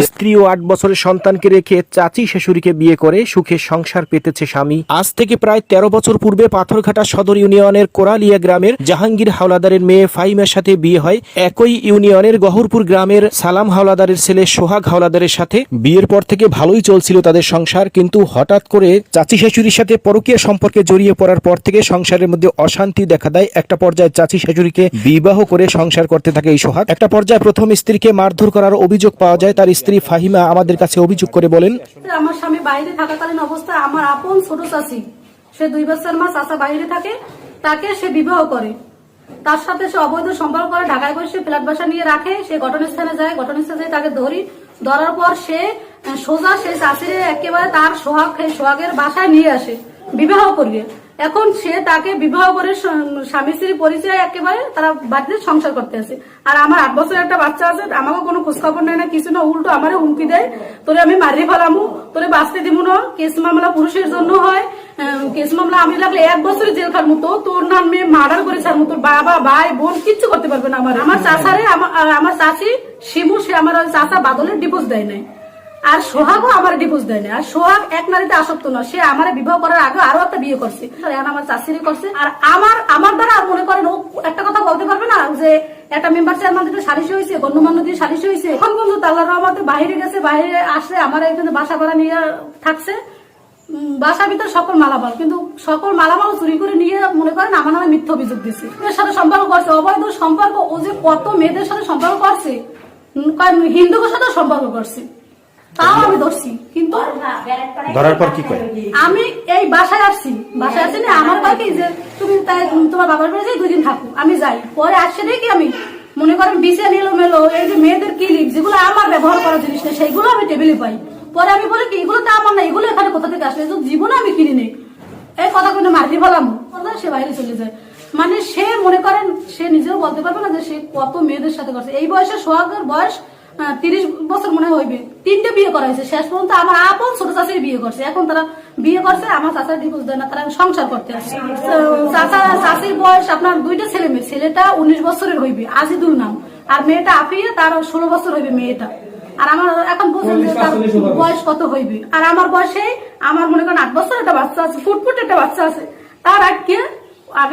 স্ত্রী ও 8 বছরের সন্তানকে রেখে চাচি শাশুড়িকে বিয়ে করে সুখে সংসার পেতেছে স্বামী। আজ থেকে প্রায় 13 বছর পূর্বে পাথরঘাটা সদর ইউনিয়নের কোরালিয়া গ্রামের জাহাঙ্গীর হাওলাদারের মেয়ে ফাহিমের সাথে বিয়ে হয় একই ইউনিয়নের গহরপুর গ্রামের সালাম হাওলাদারের ছেলে সোহাগ হাওলাদারের সাথে। বিয়ের পর থেকে ভালোই চলছিল তাদের সংসার, কিন্তু হঠাৎ করে চাচি শাশুড়ির সাথে পরকীয়া সম্পর্কে জড়িয়ে পড়ার পর থেকে সংসারের মধ্যে অশান্তি দেখা দেয়। একটা পর্যায়ে চাচি শাশুড়িকে বিবাহ করে সংসার করতে থাকে এই সোহাগ। একটা পর্যায়ে প্রথম স্ত্রীকে মারধর করার অভিযোগ পাওয়া যায়। তার স্ত্রী ফাহিমা আমাদের কাছে অভিযোগ করে বলেন, আমার স্বামী বাইরে থাকাকালীন অবস্থায় আমার আপন ছোট চাচি, সে 2 বছর মা চাচা বাইরে থাকে, তাকে সে বিবাহ করে, তার সাথে সে অবৈধ সম্পর্ক করে, ঢাকায় বসে ফ্ল্যাট বাসা নিয়ে রাখে। সে ঘটনাস্থানে যায়, ঘটনাস্থানে তাকে ধরার পর সে সোজা সে চাচির একেবারে তার সোহাগের বাসায় নিয়ে আসে বিবাহ করিয়ে। এখন সে তাকে বিবাহ করে স্বামী স্ত্রী পরিচয় একেবারে তারা বাড়িতে সংসার করতে আছে। আর আমার 8 বছরের একটা বাচ্চা আছে, আমাকে কোনো খোঁজখবর নেয় না, কিছু না, উল্টো আমারে হুমকি দেয়, তোরে আমি মারি ফেলামু, তোরে বাঁচতে দিব না। কেস মামলা পুরুষের জন্য হয়, কেস মামলা আমি লাগলে 1 বছরের জেল খার মতো, তোর নামে মার্ডার করে ছাড় মতো, বাবা ভাই বোন কিচ্ছু করতে পারবে না। আমার চাচারে আমার চাচি শিমু, সে আমার চাচা বাদলের ডিভোর্স দেয় নাই, আর সোহাগও আমার ডিভোর্স দেয় না। আর সোহাগ এক নারীতে আসক্ত না, সে আমার বিবাহ করার আগে আরো একটা বিয়ে করছে, আমার চাষিরই করছে। আর আমার দ্বারা মনে করেন ও একটা কথা বলতে পারবে না যে একটা মেম্বার চেয়ারম্যান দিয়ে সালিশি হয়েছে, গণ্যমান্য দিয়ে সালিশি হয়েছে। এখন পর্যন্ত আল্লাহর রহমতে বাইরে গেছে, বাইরে আসলে আমার এখানে বাসা ভাড়া নিয়ে থাকছে, বাসার ভিতরে সকল মালামাল, কিন্তু সকল মালামাল চুরি করে নিয়ে মনে করেন আমার নামে মিথ্যা অভিযোগ দিচ্ছে। এর সাথে সম্পর্ক করছে, অবৈধ সম্পর্ক, ও যে কত মেয়েদের সাথে সম্পর্ক করছে, হিন্দুদের সাথে সম্পর্ক করছে, তাও আমি ধরছি। কিন্তু ধরার পর কি করে আমি এই বাসায় আসছি না, আমার কয় কি যে তুমি তাই তোমার বাবার বাড়ি যাই 2 দিন থাকো, আমি যাই। পরে আসছে দেখি আমি মনে করেন বিছে মেলো এই যে মেয়েদের ক্লিপ যেগুলো আমার ব্যবহার করার জিনিস না, সেইগুলো আমি টেবিলে পাই। পরে আমি বলি কি এগুলো তো আমার না, এগুলো এখানে কোথা থেকে আসলে, জীবনে আমি কিনি নেই, এই কথা কিন্তু মারি ফেলাম, সে বাইরে চলে যায়। মানে সে মনে করেন সে নিজেও বলতে পারবে না যে সে কত মেয়েদের সাথে করছে। এই বয়সে সোহাগের বয়স 30 বছর মনে হইবে, 3টে বিয়ে করা হয়েছে। শেষ পর্যন্ত আমার আপন ছোট চাচির বিয়ে করছে। এখন তারা বিয়ে করছে, আমার চাচার ডিভোর্স দেয় না, তারা সংসার করতে আসছে। চাচির বয়স আপনার 2টা ছেলে মেয়ে, ছেলেটা 19 বছরের হইবে, আজিদুল নাম, আর মেয়েটা আফিয়া, তার 16 বছর হইবে মেয়েটা। আর আমার এখন বুঝলেন যে তার বয়স কত হইবে। আর আমার বয়সে আমার মনে করেন 8 বছর একটা বাচ্চা আছে, ফুটফুট একটা বাচ্চা আছে। তার আগে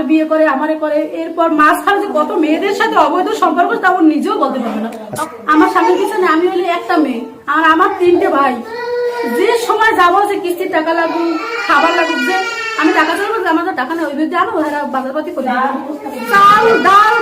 বিয়ে করে আমারে করে, এরপর মাঝখানে যে কত মেয়েদের সাথে অবৈধ সম্পর্ক তা ওর নিজেও বলতে পারবে না। আমার স্বামীর পিছনে আমি হলে একটা মেয়ে, আর আমার 3টে ভাই। যে সময় যাবো যে কিস্তির টাকা লাগুক, খাবার লাগুক, যে আমি টাকা চাইবো, আমাদের টাকা নেই, ওই জানো বাজারপাতি করে চাল ডাল